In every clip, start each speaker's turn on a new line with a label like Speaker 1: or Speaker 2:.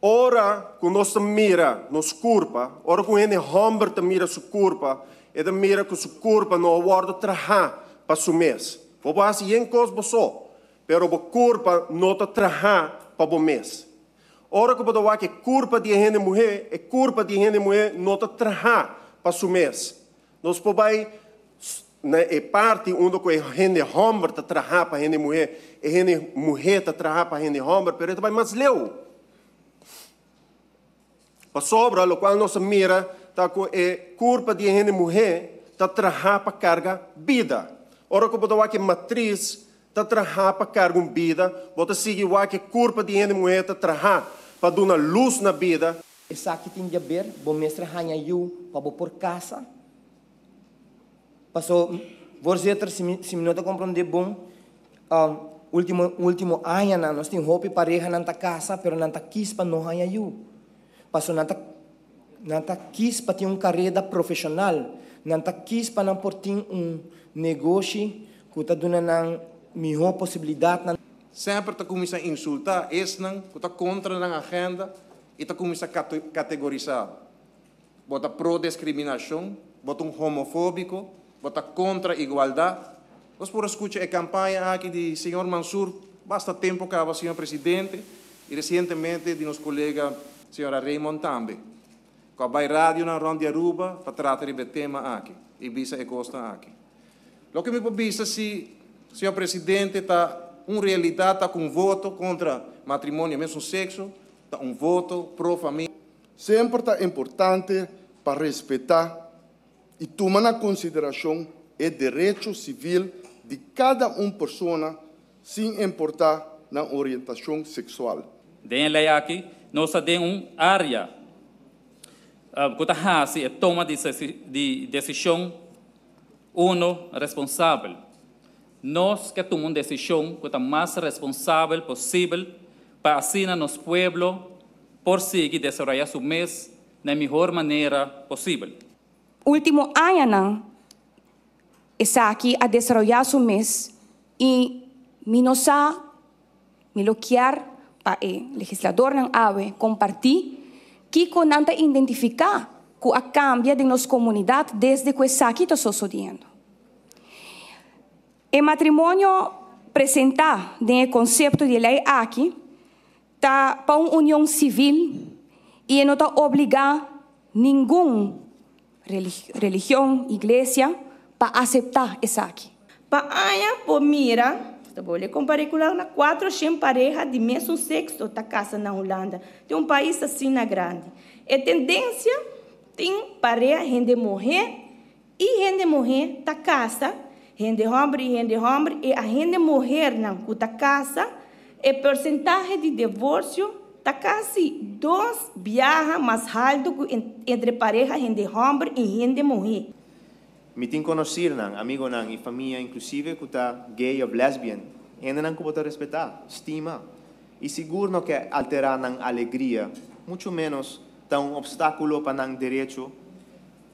Speaker 1: Ora, quando nós mira nos culpa, ora quando ele homem mira sua culpa, ele mira que sua culpa não guarda trabalhar para su mês. Vou fazer em coisa só, pero a culpa não está trabalhar para o mês. Ora que eu vou que culpa de gente mulher, é culpa de gente mulher não está trabalhar para su mês. Nós podemos é parte onde a gente homem está trabalhar para a gente mulher, e a gente mulher está trabalhar para a gente homem, pero ele vai mais leu. Para sobra, o qual nós mira, tá com a culpa de gente mulher, tá trabalhar para carga vida. Ora que botar que matriz, tá trabalhar para carga vida, bota seguir que culpa de gente mulher tá trabalhar para dar uma luz na vida.
Speaker 2: Essa aqui tem que ver, bom mestre hanya you para por casa. Passou, voorzitter, se me não compreender bom, último ano nós temos hope pareja na casa, pero na quis para não hanya you. Passou nanta quis para ter carreira profissional, nanta quis para não por ter negócio que está dando uma melhor possibilidade.
Speaker 3: Sempre está começando a insultar, está contra a agenda e está começando a categorizar. Bota pro-discriminação, bota homofóbico, bota contra a igualdade. Nós por escutar a campanha aqui de senhor Mansur, basta tempo que o senhor presidente e recentemente de nosso colega senhora Raymond também. Com a rádio na Ronda de Aruba para tratar de tema aqui. E visa e costa aqui. O que me pode se o senhor presidente está realidade está com voto contra matrimônio mesmo sexo, está voto pro família.
Speaker 4: Sempre está importante para respeitar e tomar na consideração o direito civil de cada pessoa, sem importar na orientação sexual.
Speaker 5: Dentro lei aqui, nós temos área que toma de decisão responsável. Nós que tomamos decisão que é mais responsável possível para assim nosso povo por seguir desenvolver seu mês da melhor maneira possível.
Speaker 6: Último ano está aqui a desenvolver seu mês e minosa miloquiar para o legislador não ave compartir que conanta identificar com a cambia de nossa comunidade desde que está aqui está sucedendo. O matrimônio apresentar o conceito de lei aqui está para uma união civil e não está obrigar nenhuma religião, igreja para aceitar isso aqui.
Speaker 7: Para a por mira vou comparar com 400 parejas de mesmo sexo da casa na Holanda. Tem país assim na grande. A tendência tem pareja gente morrer e gente morrer da casa, gente homem, e a gente morrer na casa, a porcentagem de divórcio está quase 2 vezes mais alto entre pareja gente homem e gente morrer.
Speaker 8: Me tenho conhecido amigo e família inclusive que está gay ou lesbian, ainda não pode respeitar, estima e seguro que alterar a alegria, muito menos tá obstáculo para o direito,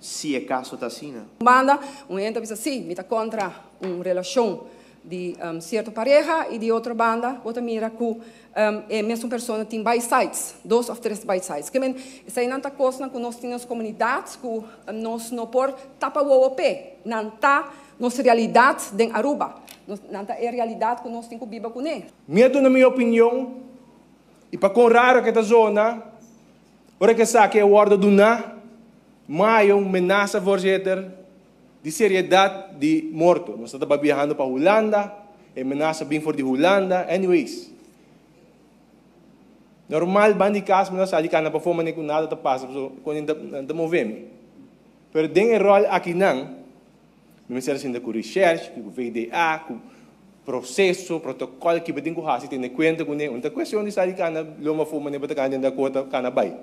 Speaker 8: se é caso tá assim.
Speaker 9: Banda, gente diz assim, me está contra uma relação de certa pareja e de outra banda, outra mira que a mesma pessoa tem by-sides, 2 ou 3 by-sides. Que isso aí não está coisa que nós temos comunidades que nós não por tapa o pé, não está nossa realidade em Aruba, não está a realidade que nós temos que viver com ele.
Speaker 10: Medo na minha opinião, e para com raro que esta zona, ora que sabe que é o ordem do na, mas uma ameaça, voorzitter, de seriedade de morto. Nós estamos viajando para a Holanda, a ameaça bem for de Holanda, anyways. Normal, bandi caso, mas ali que não performa nem com nada tá passa, quando não movemos. Pero tem rol aqui não, me serve assim com research, com VDA, com processo, protocolo que tem que fazer, tem conta com ele. Então questão de sair cá na loma forma nem para cá dentro da cota cá na bai.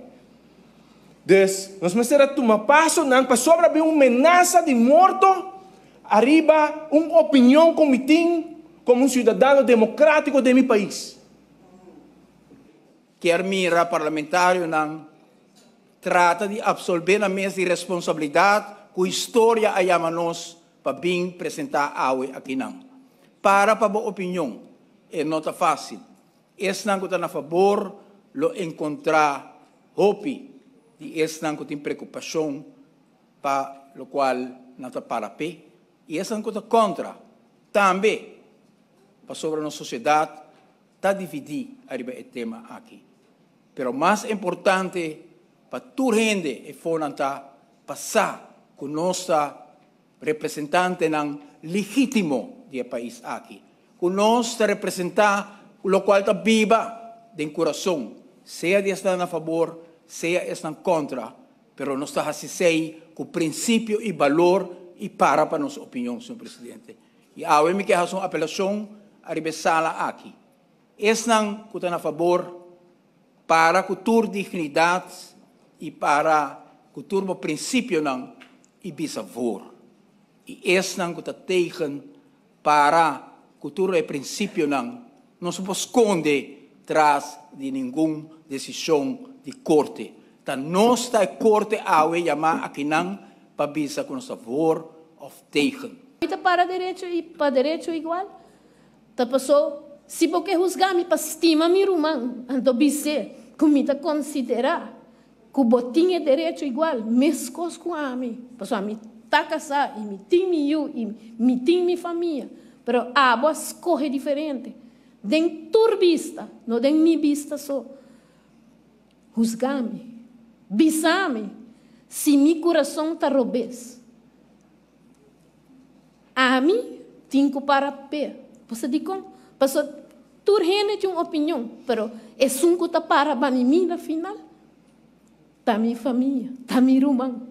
Speaker 10: Dus, nós precisamos tomar passo não para sobreviver uma ameaça de morto, arriba uma opinião como tem, como cidadão democrático de meu país.
Speaker 11: Quer mira parlamentário não trata de absorver a mesma responsabilidade que a história a chama-nos para bem apresentar aqui não. Para a opinião, é nota fácil. Esse não está a favor lo encontrar hopi de esta que tem preocupação para lo qual nata para pé e essa que contra também para sobre a nossa sociedade está dividir arriba o tema aqui. Pero mais importante para tu gente é passar com nossa representante não legítimo do país aqui, com nós representar o qual está viva de coração, seja de estar a favor, seja estar contra, pero nós está assim com princípio e valor e para nossa opinião, senhor presidente. E a me que fazer uma apelação a sala aqui. Estão que estão a favor para cultura dignidade e para cultura princípio não e bisavor. E estão que estão tegen para cultura e princípio não se pode esconder atrás de nenhuma decisão de corte. Então, nós está corte a chamar aqui não para bisa com nosso favor ou tegen.
Speaker 12: Para direito igual. Tá passou, se porque juzgar-me para estima-me rumão, então bise, comida considerar que o botim é direito igual, mesmo com a mim. Passou a mim tá casar e me tem eu e me tem minha família, pero a voz corre diferente. Den tur vista, não den mi vista só. Juzgar-me, bisar-me, se meu coração tá robês. A mim, tenho para pé. Você diz, passou, tur gente tem uma opinião, pero é sunco tá para banimir na final. Tá minha família, tá meu irmão.